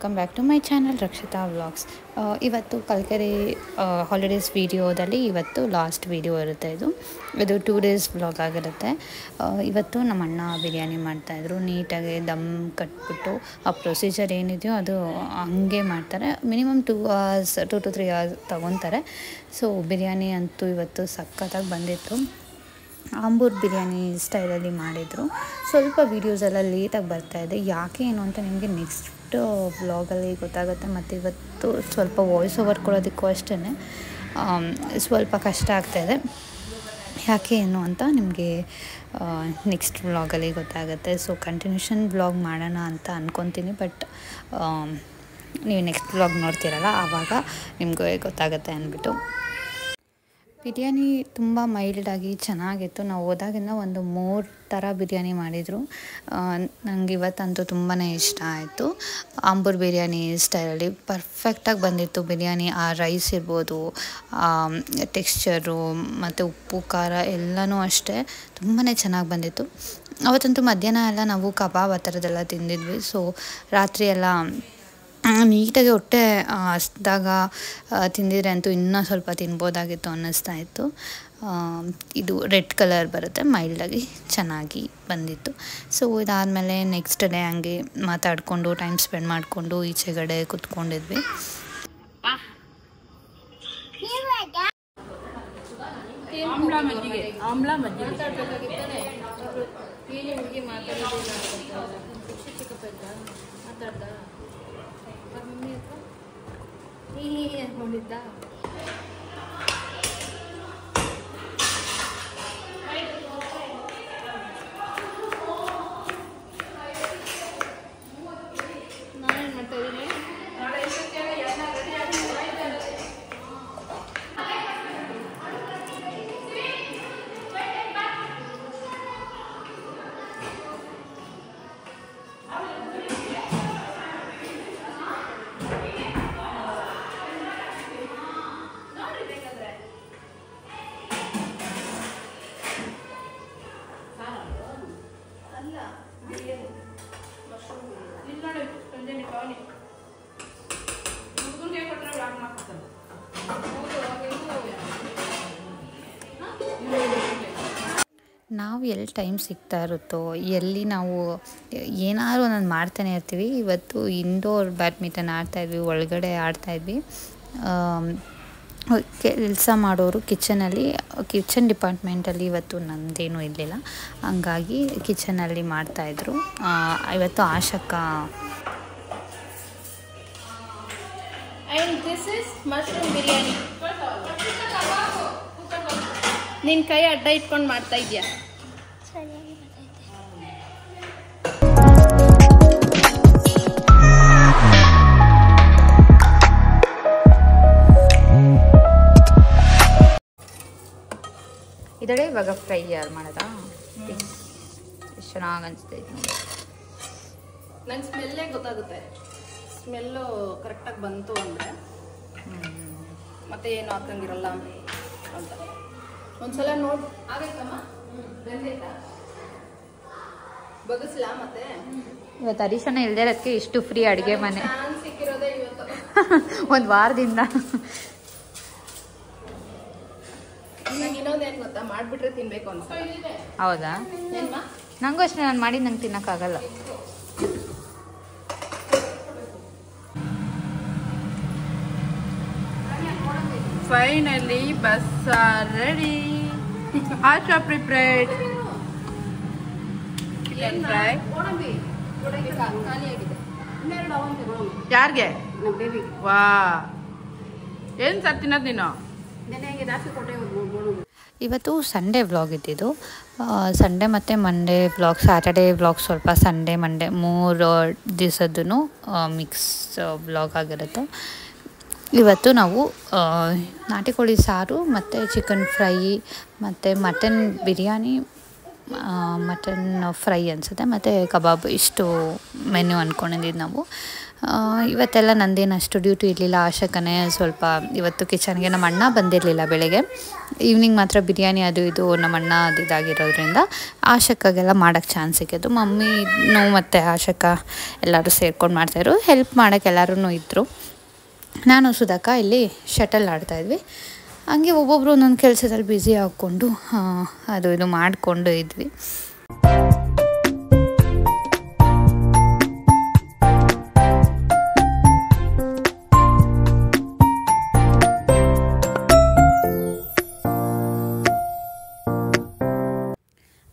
Welcome back to my channel Rakshita vlogs. ಇವತ್ತು Kalkere holidays ವೀಡಿಯೋದಲ್ಲಿ ಇವತ್ತು ಲಾಸ್ಟ್ ವೀಡಿಯೋ ಇರುತ್ತೆ. ಇದು 2 days ವ್ಲಾಗ್ ಆಗಿರುತ್ತೆ. ಇವತ್ತು ನಮ್ಮ ಅಣ್ಣ ಬಿರಿಯಾನಿ ಮಾಡ್ತಾಯಿದ್ರು. ನೀಟಾಗಿ ದಮ್ ಕಟ್ಬಿಟ್ಟು ಆ ಪ್ರೊಸೀಜರ್ ಏನಿದೆಯೋ ಅದು ಹಂಗೆ ಮಾಡ್ತಾರೆ. ಮಿನಿಮಮ್ 2 to 3 hours ತೊಗೊತಾರೆ. ಸೊ ಬಿರಿಯಾನಿ ಅಂತೂ ಇವತ್ತು ಸಖತ್ತಾಗಿ ಬಂದಿತ್ತು. ಆಂಬೂರ್ ಬಿರಿಯಾನಿ ಸ್ಟೈಲಲ್ಲಿ ಮಾಡಿದರು. ಸ್ವಲ್ಪ ವೀಡಿಯೋಸೆಲ್ಲ ಲೇಟಾಗಿ ಬರ್ತಾಯಿದೆ. ಯಾಕೆ ಏನು ಅಂತ ನಿಮಗೆ ನೆಕ್ಸ್ಟ್ ವ್ಲಾಗಲ್ಲಿ ಗೊತ್ತಾಗುತ್ತೆ. ಮತ್ತು ಇವತ್ತು ಸ್ವಲ್ಪ ವಾಯ್ಸ್ ಓವರ್ ಕೊಡೋದಕ್ಕೂ ಅಷ್ಟೇ ಸ್ವಲ್ಪ ಕಷ್ಟ ಆಗ್ತಾಯಿದೆ. ಯಾಕೆ ಏನು ಅಂತ ನಿಮಗೆ ನೆಕ್ಸ್ಟ್ ವ್ಲಾಗಲ್ಲಿ ಗೊತ್ತಾಗುತ್ತೆ. ಸೊ ಕಂಟಿನ್ಯೂಷನ್ ವ್ಲಾಗ್ ಮಾಡೋಣ ಅಂತ ಅಂದ್ಕೊತೀನಿ. ಬಟ್ ನೀವು ನೆಕ್ಸ್ಟ್ ವ್ಲಾಗ್ ನೋಡ್ತೀರಲ್ಲ ಆವಾಗ ನಿಮಗೆ ಗೊತ್ತಾಗುತ್ತೆ ಅಂದ್ಬಿಟ್ಟು. ಬಿರಿಯಾನಿ ತುಂಬ ಮೈಲ್ಡಾಗಿ ಚೆನ್ನಾಗಿತ್ತು. ನಾವು ಹೋದಾಗಿಂದ ಒಂದು 3 ಥರ ಬಿರಿಯಾನಿ ಮಾಡಿದರು. ನನಗೆ ಇವತ್ತಂತೂ ತುಂಬಾ ಇಷ್ಟ ಆಯಿತು. ಆಂಬೂರ್ ಬಿರಿಯಾನಿ ಸ್ಟೈಲಲ್ಲಿ ಪರ್ಫೆಕ್ಟಾಗಿ ಬಂದಿತ್ತು ಬಿರಿಯಾನಿ. ಆ ರೈಸ್ ಇರ್ಬೋದು, ಟೆಕ್ಸ್ಚರು ಮತ್ತು ಉಪ್ಪು ಖಾರ ಎಲ್ಲನೂ ಅಷ್ಟೇ ತುಂಬಾ ಚೆನ್ನಾಗಿ ಬಂದಿತ್ತು. ಅವತ್ತಂತೂ ಮಧ್ಯಾಹ್ನ ಎಲ್ಲ ನಾವು ಕಬಾಬ್ ಆ ಥರದ್ದೆಲ್ಲ ತಿಂದಿದ್ವಿ. ಸೊ ರಾತ್ರಿ ಎಲ್ಲ ನೀಟಾಗಿ ಹೊಟ್ಟೆ ಹಸ್ದಾಗ ತಿಂದಿದ್ರೆ ಅಂತೂ ಇನ್ನೂ ಸ್ವಲ್ಪ ತಿನ್ಬೋದಾಗಿತ್ತು ಅನ್ನಿಸ್ತಾ ಇತ್ತು. ಇದು ರೆಡ್ ಕಲರ್ ಬರುತ್ತೆ, ಮೈಲ್ಡಾಗಿ ಚೆನ್ನಾಗಿ ಬಂದಿತ್ತು. ಸೊ ಇದಾದಮೇಲೆ ನೆಕ್ಸ್ಟ್ ಡೇ ಹಂಗೆ ಮಾತಾಡಿಕೊಂಡು ಟೈಮ್ ಸ್ಪೆಂಡ್ ಮಾಡಿಕೊಂಡು ಈಚೆಗಡೆ ಕೂತ್ಕೊಂಡಿದ್ವಿ. ನೋಡಿದ್ದ ನಾನೇನು ಮಾಡ್ತಾ ಇದ್ದೀನಿ. ನಾವು ಎಲ್ಲಿ ಟೈಮ್ ಸಿಗ್ತಾ ಇರುತ್ತೋ, ಎಲ್ಲಿ ನಾವು ಏನಾದರೂ ಒಂದೊಂದು ಮಾಡ್ತಾನೆ ಇರ್ತೀವಿ. ಇವತ್ತು ಇಂಡೋರ್ ಬ್ಯಾಡ್ಮಿಂಟನ್ ಆಡ್ತಾಯಿದ್ವಿ, ಒಳಗಡೆ ಆಡ್ತಾಯಿದ್ವಿ. ಕೆಲಸ ಮಾಡೋರು ಕಿಚನ್ ಡಿಪಾರ್ಟ್ಮೆಂಟಲ್ಲಿ ಇವತ್ತು ನಮ್ಮದೇನೂ ಇರಲಿಲ್ಲ, ಹಂಗಾಗಿ ಕಿಚನಲ್ಲಿ ಮಾಡ್ತಾಯಿದ್ರು. ಇವತ್ತು ಆಶಕ್ಕ and this is mushroom biryani. ನಿನ್ನ ಕೈ ಅಡ್ಡ ಇಟ್ಕೊಂಡು ಮಾಡ್ತಾ ಇದೆಯಾ? ಇದಡೆ ಇವಾಗ ಫ್ರೈ ಯಾರು ಮಾಡೋದಾ? ಎಷ್ಟು ಚೆನ್ನಾಗಿ ಅನಿಸ್ತೈತೆ ನೋಡಿ. ನಂಗೆ ಸ್ಮೆಲ್ಲೇ ಗೊತ್ತಾಗುತ್ತೆ. ಸ್ಮೆಲ್ಲು ಕರೆಕ್ಟಾಗಿ ಬಂತು ಅಂದರೆ ಮತ್ತೆ ಏನು ಹಾಕಂಗಿರಲ್ಲ ಅಂತ. ಒಂದ್ಸಲ ನೋಡಿ ಆಗೈತಮ್ಮ, ಬೆಂದೈತಾ? ಬಗಸ್ಲಾ ಮತ್ತೆ? ಇವತ್ತು ಹರೀಶನ ಇಲ್ಲದೆ ಇರೋದಕ್ಕೆ ಇಷ್ಟು ಫ್ರೀ ಅಡುಗೆ ಮನೆ ಸಿಕ್ಕಿರೋದೇ ಇವತ್ತು. ಒಂದು ವಾರದಿಂದ. ನಂಗೆ ಇನ್ನೊಂದೇನು ಗೊತ್ತಾ, ಮಾಡಿಬಿಟ್ರೆ ತಿನ್ಬೇಕು ಅನ್ಸಲ್ಲ. ಹೌದಾ? ಏನ್ಮಾ? ನನಗೂ ಅಷ್ಟೇ, ನಾನು ಮಾಡಿದ್ದು ನಂಗೆ ತಿನ್ನೋಕ್ಕಾಗಲ್ಲ. Finally, bus are ready. Asha prepared chicken fry. ಯಾರಿಗೆ? ವಾ, ಏನು ಸರ್ ತಿನ್ನೋದು ನೀನು? ಇವತ್ತು ಸಂಡೇ ವ್ಲಾಗ್ ಇದ್ದಿದ್ದು. ಸಂಡೇ ಮತ್ತು ಮಂಡೇ ವ್ಲಾಗ್, ಸ್ಯಾಟರ್ಡೇ ವ್ಲಾಗ್ ಸ್ವಲ್ಪ, ಸಂಡೇ ಮಂಡೇ 3 ದಿವಸದ್ದು ಮಿಕ್ಸ್ ವ್ಲಾಗ್ ಆಗಿರುತ್ತೆ. ಇವತ್ತು ನಾವು ನಾಟಿ ಕೋಳಿ ಸಾರು ಮತ್ತು ಚಿಕನ್ ಫ್ರೈ ಮತ್ತು ಮಟನ್ ಬಿರಿಯಾನಿ, ಮಟನ್ ಫ್ರೈ ಅನಿಸುತ್ತೆ, ಮತ್ತು ಕಬಾಬ್, ಇಷ್ಟು ಮೆನ್ಯೂ ಅಂದ್ಕೊಂಡಿದ್ದು ನಾವು. ಇವತ್ತೆಲ್ಲ ನಂದೇನು ಅಷ್ಟು ಡ್ಯೂಟಿ ಇರಲಿಲ್ಲ. ಆಶಕನೇ ಸ್ವಲ್ಪ ಇವತ್ತು ಕಿಚನ್ಗೆ. ನಮ್ಮ ಅಣ್ಣ ಬಂದಿರಲಿಲ್ಲ ಬೆಳಗ್ಗೆ. ಈವ್ನಿಂಗ್ ಮಾತ್ರ ಬಿರಿಯಾನಿ ಅದು ಇದು ನಮ್ಮ ಅಣ್ಣ ಅದು ಇದಾಗಿರೋದ್ರಿಂದ ಆಶಕ್ಕಾಗೆಲ್ಲ ಮಾಡೋಕ್ಕೆ ಚಾನ್ಸ್ ಸಿಕ್ಕಿದ್ದು. ಮಮ್ಮಿನೂ ಮತ್ತು ಆಶಕ ಎಲ್ಲರೂ ಸೇರ್ಕೊಂಡು ಮಾಡ್ತಾಯಿದ್ರು. ಹೆಲ್ಪ್ ಮಾಡೋಕ್ಕೆ ಎಲ್ಲರೂ ಇದ್ದರು. ನಾನು ಸುಧಾಕ ಇಲ್ಲಿ ಶಟಲ್ ಆಡ್ತಾಯಿದ್ವಿ. ಹಂಗೆ ಒಬ್ಬೊಬ್ಬರು ಒಂದೊಂದು ಕೆಲಸದಲ್ಲಿ ಬ್ಯುಸಿ ಆಗಿಕೊಂಡು ಅದು ಇದು ಮಾಡಿಕೊಂಡು ಇದ್ವಿ.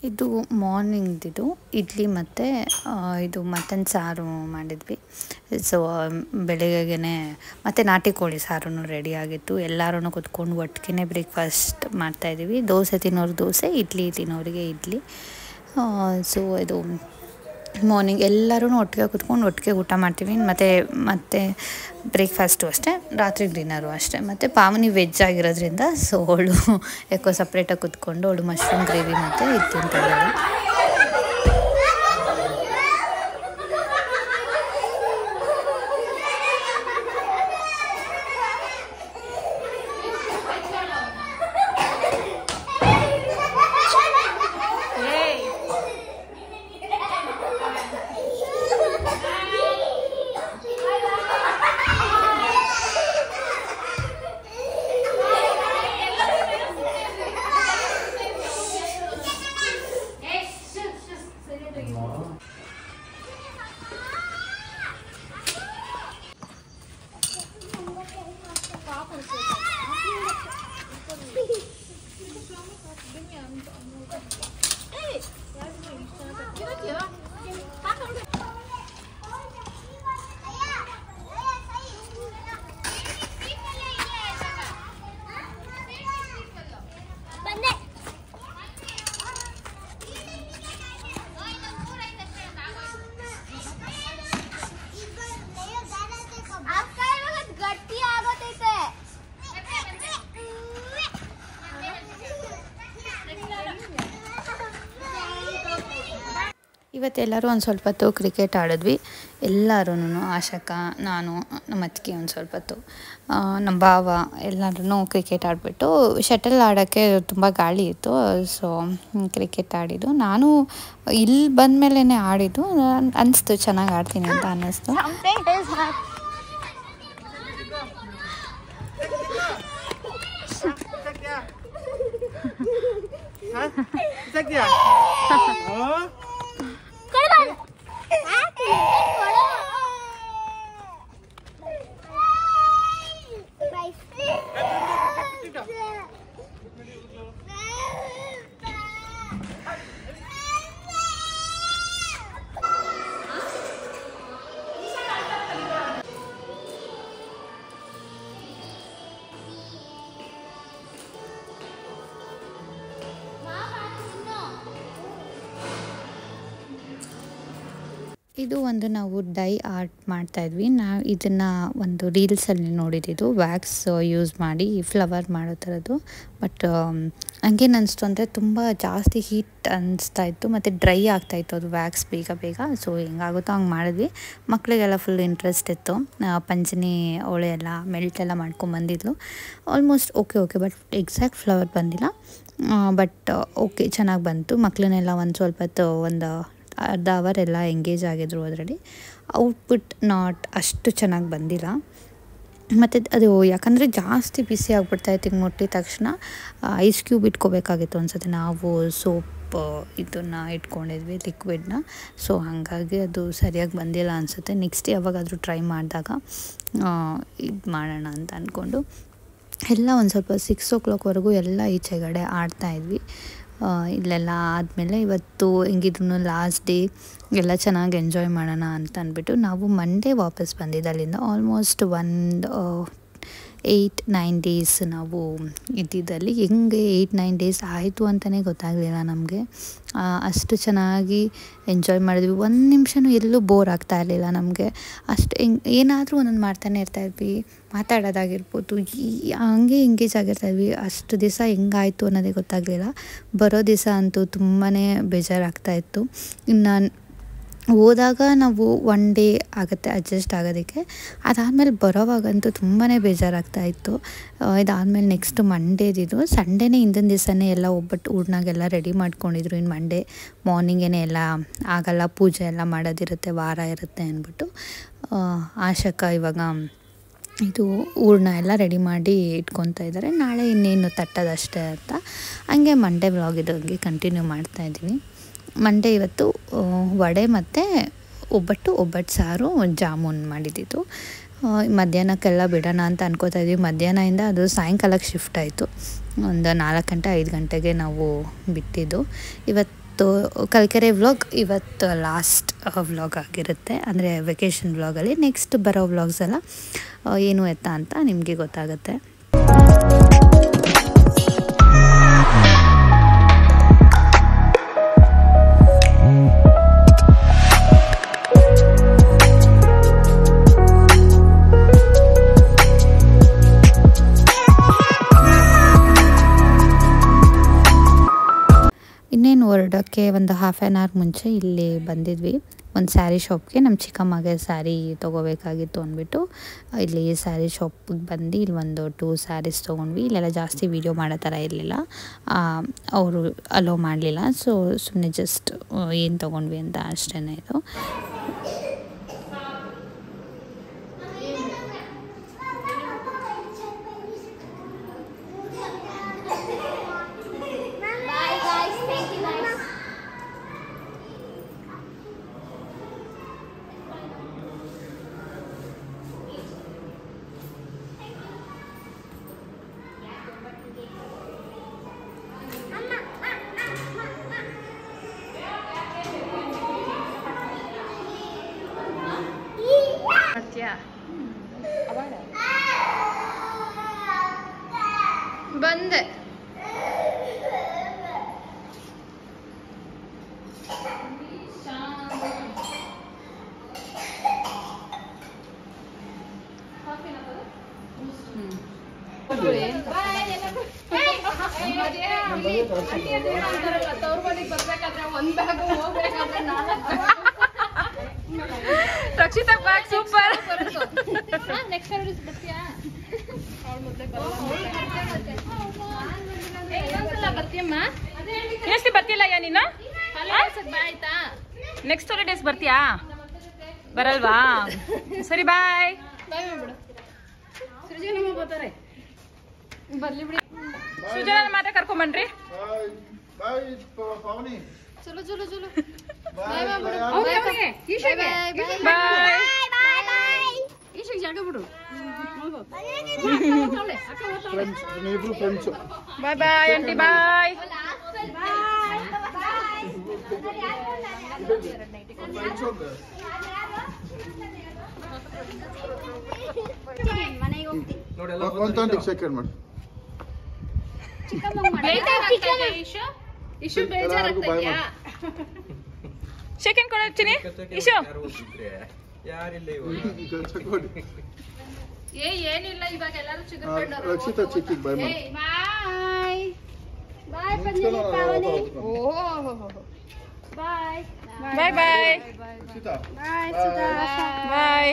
ಇದು ಮಾರ್ನಿಂಗ್ದಿದು ಇಡ್ಲಿ ಮತ್ತು ಇದು ಮಟನ್ ಸಾರು ಮಾಡಿದ್ವಿ. ಸೊ ಬೆಳಿಗ್ಗೆಗೆ ಮತ್ತು ನಾಟಿ ಕೋಳಿ ಸಾರು ರೆಡಿಯಾಗಿತ್ತು. ಎಲ್ಲರೂ ಕೂತ್ಕೊಂಡು ಒಟ್ಟಿಗೆ ಬ್ರೇಕ್ಫಾಸ್ಟ್ ಮಾಡ್ತಾಯಿದ್ದೀವಿ. ದೋಸೆ ತಿನ್ನೋರು ದೋಸೆ, ಇಡ್ಲಿ ತಿನ್ನೋರಿಗೆ ಇಡ್ಲಿ. ಸೊ ಇದು ಮಾರ್ನಿಂಗ್ ಎಲ್ಲರೂ ಒಟ್ಟಿಗೆ ಕೂತ್ಕೊಂಡು ಒಟ್ಟಿಗೆ ಊಟ ಮಾಡ್ತೀವಿ. ಮತ್ತು ಬ್ರೇಕ್ಫಾಸ್ಟು ಅಷ್ಟೇ, ರಾತ್ರಿಗೆ ಡಿನ್ನರು ಅಷ್ಟೇ. ಮತ್ತು ಪಾವನಿ ವೆಜ್ ಆಗಿರೋದ್ರಿಂದ ಸೊ ಅವಳು ಯಾಕೋ ಸಪ್ರೇಟಾಗಿ ಕೂತ್ಕೊಂಡು ಅವಳು ಮಶ್ರೂಮ್ ಗ್ರೇವಿ ಮತ್ತು ಇದು ತಿಂತಾಳೆ. ಇವತ್ತೆಲ್ಲರೂ ಒಂದು ಸ್ವಲ್ಪ ಹೊತ್ತು ಕ್ರಿಕೆಟ್ ಆಡಿದ್ವಿ. ಎಲ್ಲರೂ ಆಶಕ, ನಾನು, ನಮ್ಮ ಅತ್ತಿಗೆ ಒಂದು ಸ್ವಲ್ಪ ಹೊತ್ತು, ನಮ್ಮ ಭಾವ ಎಲ್ಲರೂ ಕ್ರಿಕೆಟ್ ಆಡಿಬಿಟ್ಟು ಶಟಲ್ ಆಡೋಕ್ಕೆ ತುಂಬ ಗಾಳಿ ಇತ್ತು. ಸೊ ಕ್ರಿಕೆಟ್ ಆಡಿದ್ದು. ನಾನು ಇಲ್ಲಿ ಬಂದಮೇಲೆ ಆಡಿದ್ದು. ಅನಿಸ್ತು ಚೆನ್ನಾಗಿ ಆಡ್ತೀನಿ ಅಂತ ಅನ್ನಿಸ್ತು. ಇದು ಒಂದು ನಾವು ಡೈ ಆರ್ಟ್ ಮಾಡ್ತಾಯಿದ್ವಿ. ನಾವು ಇದನ್ನು ಒಂದು ರೀಲ್ಸಲ್ಲಿ ನೋಡಿದ್ದು, ವ್ಯಾಕ್ಸ್ ಯೂಸ್ ಮಾಡಿ ಫ್ಲವರ್ ಮಾಡೋ ಥರದ್ದು. ಬಟ್ ಹಂಗೇನು ಅನಿಸ್ತು ಅಂದರೆ ತುಂಬ ಜಾಸ್ತಿ ಹೀಟ್ ಅನಿಸ್ತಾಯಿತ್ತು ಮತ್ತು ಡ್ರೈ ಆಗ್ತಾಯಿತ್ತು ಅದು ವ್ಯಾಕ್ಸ್ ಬೇಗ. ಸೊ ಹೆಂಗಾಗುತ್ತೋ ಹಂಗೆ ಮಾಡಿದ್ವಿ. ಮಕ್ಕಳಿಗೆಲ್ಲ ಫುಲ್ ಇಂಟ್ರೆಸ್ಟ್ ಇತ್ತು. ಪಂಚನಿ ಅವಳೆ ಎಲ್ಲ ಮೆಲ್ಟೆಲ್ಲ ಮಾಡ್ಕೊಂಬಂದಿದ್ಲು. Almost okay but exact flavour ಬಂದಿಲ್ಲ. ಬಟ್ ಓಕೆ ಚೆನ್ನಾಗಿ ಬಂತು. ಮಕ್ಕಳನ್ನೆಲ್ಲ ಒಂದು ಸ್ವಲ್ಪ ಹೊತ್ತು ಒಂದು ಅರ್ಧ ಅವರ್ ಎಲ್ಲ ಎಂಗೇಜ್ ಆಗಿದ್ರು ಅದರಲ್ಲಿ. ಔಟ್ಪುಟ್ ನಾಟ್ ಅಷ್ಟು ಚೆನ್ನಾಗಿ ಬಂದಿಲ್ಲ. ಮತ್ತು ಅದು ಯಾಕಂದರೆ ಜಾಸ್ತಿ ಬಿಸಿ ಆಗಿಬಿಡ್ತಾಯಿತ್ತು. ಹಿಂಗೆ ಮುಟ್ಟಿದ ತಕ್ಷಣ ಐಸ್ ಕ್ಯೂಬ್ ಇಟ್ಕೋಬೇಕಾಗಿತ್ತು ಅನ್ಸುತ್ತೆ. ನಾವು ಸೋಪ್ ಇದನ್ನು ಇಟ್ಕೊಂಡಿದ್ವಿ, ಲಿಕ್ವಿಡ್ನ. ಸೊ ಹಾಗಾಗಿ ಅದು ಸರಿಯಾಗಿ ಬಂದಿಲ್ಲ ಅನಿಸುತ್ತೆ. ನೆಕ್ಸ್ಟ್ ಯಾವಾಗಾದರೂ ಟ್ರೈ ಮಾಡಿದಾಗ ಇದು ಮಾಡೋಣ ಅಂತ ಅಂದ್ಕೊಂಡು ಎಲ್ಲ ಒಂದು ಸ್ವಲ್ಪ 6 o'clockವರೆಗೂ ಎಲ್ಲ ಈಚೆಗಡೆ ಆಡ್ತಾಯಿದ್ವಿ. ಇಲ್ಲೆಲ್ಲ ಆದಮೇಲೆ ಇವತ್ತು ಹೆಂಗಿದ್ರು ಲಾಸ್ಟ್ ಡೇ ಎಲ್ಲ ಚೆನ್ನಾಗಿ ಎಂಜಾಯ್ ಮಾಡೋಣ ಅಂತ ಅಂದ್ಬಿಟ್ಟು ನಾವು ಮಂಡೇ ವಾಪಸ್ ಬಂದಿದ್ದು ಅಲ್ಲಿಂದ. ಆಲ್ಮೋಸ್ಟ್ ಒಂದು 8-9 ಡೇಸ್ ನಾವು ಇದ್ದಿದ್ದಲ್ಲಿ. ಹೆಂಗೆ 8-9 ಡೇಸ್ ಆಯಿತು ಅಂತಲೇ ಗೊತ್ತಾಗಲಿಲ್ಲ ನಮಗೆ. ಅಷ್ಟು ಚೆನ್ನಾಗಿ ಎಂಜಾಯ್ ಮಾಡಿದ್ವಿ. ಒಂದು ನಿಮಿಷನೂ ಎಲ್ಲೂ ಬೋರ್ ಆಗ್ತಾ ಇರಲಿಲ್ಲ ನಮಗೆ. ಅಷ್ಟು ಏನಾದರೂ ಒಂದೊಂದು ಮಾಡ್ತಾನೆ ಇರ್ತಾಯಿದ್ವಿ. ಮಾತಾಡೋದಾಗಿರ್ಬೋದು, ಹಂಗೆ ಎಂಗೇಜ್ ಆಗಿರ್ತಾಯಿದ್ವಿ. ಅಷ್ಟು ದಿವಸ ಹೆಂಗಾಯಿತು ಅನ್ನೋದೇ ಗೊತ್ತಾಗಲಿಲ್ಲ. ಬರೋ ದಿವಸ ಅಂತೂ ತುಂಬಾ ಬೇಜಾರಾಗ್ತಾಯಿತ್ತು. ಇನ್ನು ಹೋದಾಗ ನಾವು 1 ಡೇ ಆಗುತ್ತೆ ಅಡ್ಜಸ್ಟ್ ಆಗೋದಕ್ಕೆ. ಅದಾದಮೇಲೆ ಬರೋವಾಗಂತೂ ತುಂಬಾ ಬೇಜಾರಾಗ್ತಾಯಿತ್ತು. ಇದಾದಮೇಲೆ ನೆಕ್ಸ್ಟ್ ಮಂಡೇದಿದು ಸಂಡೇನೇ ಹಿಂದಿನ ದಿವಸನೇ ಎಲ್ಲ ಒಬ್ಬಟ್ಟು ಊರ್ನಾಗೆಲ್ಲ ರೆಡಿ ಮಾಡ್ಕೊಂಡಿದ್ರು. ಇನ್ನು ಮಂಡೇ ಮಾರ್ನಿಂಗೇ ಎಲ್ಲ ಆಗಲ್ಲ, ಪೂಜೆ ಎಲ್ಲ ಮಾಡೋದಿರುತ್ತೆ, ವಾರ ಇರುತ್ತೆ ಅಂದ್ಬಿಟ್ಟು ಆಶಕ ಇವಾಗ ಇದು ಹೂರ್ಣ ಎಲ್ಲ ರೆಡಿ ಮಾಡಿ ಇಟ್ಕೊತಾ ಇದ್ದಾರೆ. ನಾಳೆ ಇನ್ನೇನು ತಟ್ಟೋದಷ್ಟೇ ಅಂತ ಹಂಗೆ ಮಂಡೇ ವ್ಲಾಗ್ ಇದಂಗೆ ಕಂಟಿನ್ಯೂ ಮಾಡ್ತಾಯಿದ್ದೀನಿ. ಮಂಡೇ ಇವತ್ತು ವಡೆ ಮತ್ತು ಒಬ್ಬಟ್ಟು ಸಾರು ಜಾಮೂನ್ ಮಾಡಿದ್ದಿದ್ದು. ಮಧ್ಯಾಹ್ನಕ್ಕೆಲ್ಲ ಬಿಡೋಣ ಅಂತ ಅನ್ಕೋತಾ ಇದ್ವಿ. ಮಧ್ಯಾಹ್ನದಿಂದ ಅದು ಸಾಯಂಕಾಲಕ್ಕೆ ಶಿಫ್ಟ್ ಆಯಿತು. ಒಂದು 4 ಗಂಟೆ 5 ಗಂಟೆಗೆ ನಾವು ಬಿಟ್ಟಿದ್ದು. ಇವತ್ತು ಕಲ್ಕೆರೆ ವ್ಲಾಗ್ ಇವತ್ತು ಲಾಸ್ಟ್ ವ್ಲಾಗ್ ಆಗಿರುತ್ತೆ, ಅಂದರೆ ವೆಕೇಷನ್ ವ್ಲಾಗಲ್ಲಿ. ನೆಕ್ಸ್ಟ್ ಬರೋ ವ್ಲಾಗ್ಸ್ ಎಲ್ಲ ಏನು ಎತ್ತ ಅಂತ ನಿಮಗೆ ಗೊತ್ತಾಗುತ್ತೆ. ಇನ್ನೇನು ಹೊರಡೋಕ್ಕೆ ಒಂದು ½ ಆನ್ ಅವರ್ ಮುಂಚೆ ಇಲ್ಲಿ ಬಂದಿದ್ವಿ ಒಂದು ಸ್ಯಾರಿ ಶಾಪ್ಗೆ. ನಮ್ಮ ಚಿಕ್ಕಮ್ಮಗೆ ಸ್ಯಾರಿ ತೊಗೋಬೇಕಾಗಿತ್ತು ಅಂದ್ಬಿಟ್ಟು ಇಲ್ಲಿ ಸ್ಯಾರಿ ಶಾಪಿಗೆ ಬಂದು ಇಲ್ಲಿ ಒಂದು 2 ಸ್ಯಾರೀಸ್ ತೊಗೊಂಡ್ವಿ. ಇಲ್ಲೆಲ್ಲ ಜಾಸ್ತಿ ವೀಡಿಯೋ ಮಾಡೋ ಥರ ಇರಲಿಲ್ಲ, ಅವರು ಅಲೋ ಮಾಡಲಿಲ್ಲ. ಸೊ ಸುಮ್ಮನೆ ಜಸ್ಟ್ ಏನು ತೊಗೊಂಡ್ವಿ ಅಂತ ಅಷ್ಟೇ ಇದು. ಬಂದೆ ರಕ್ಷಿತಾ ಬ್ಯಾಗ್ ಸೂಪರ್. ನೆಕ್ಸ್ಟ್ ಬರ್ತೀಯಮ್ಮ, ಎಷ್ಟು ಬರ್ತಿಲ್ಲ ಯಾ ನೀನು? ನೆಕ್ಸ್ಟ್ ಹಾಲಿಡೇಸ್ ಬರ್ತೀಯಾ? ಬರಲ್ವಾ? ಸರಿ ಬಾಯ್. ಬರ್ಲಿ ಬಿಡಿ. ಸುಜನ ಮಾತ್ರ ಕರ್ಕೊಂಬನ್ರಿ. ಚಲೋ ಚಲೋ ಚಲೋ ಬಾಯ್ ಈಶಾಗ್ ಜಾಗ ಬಿಡು. ಬಾಯ್ ಬಾಯ್ ಆಂಟಿ ಬಾಯ್. ಸೆಕೆಂಡ್ ಕೊಡ್ತೀನಿ ಇಶು. ಏನಿಲ್ಲ ಇವಾಗ ಎಲ್ಲರೂ ರಕ್ಷಿತಾ ಚಿಕ್ಕಿಗೆ ಬಾಯ್ ಬಾಯ್ ಬಾಯ್ ಬಾಯ್ ಬಾಯ್ ಬಾಯ್.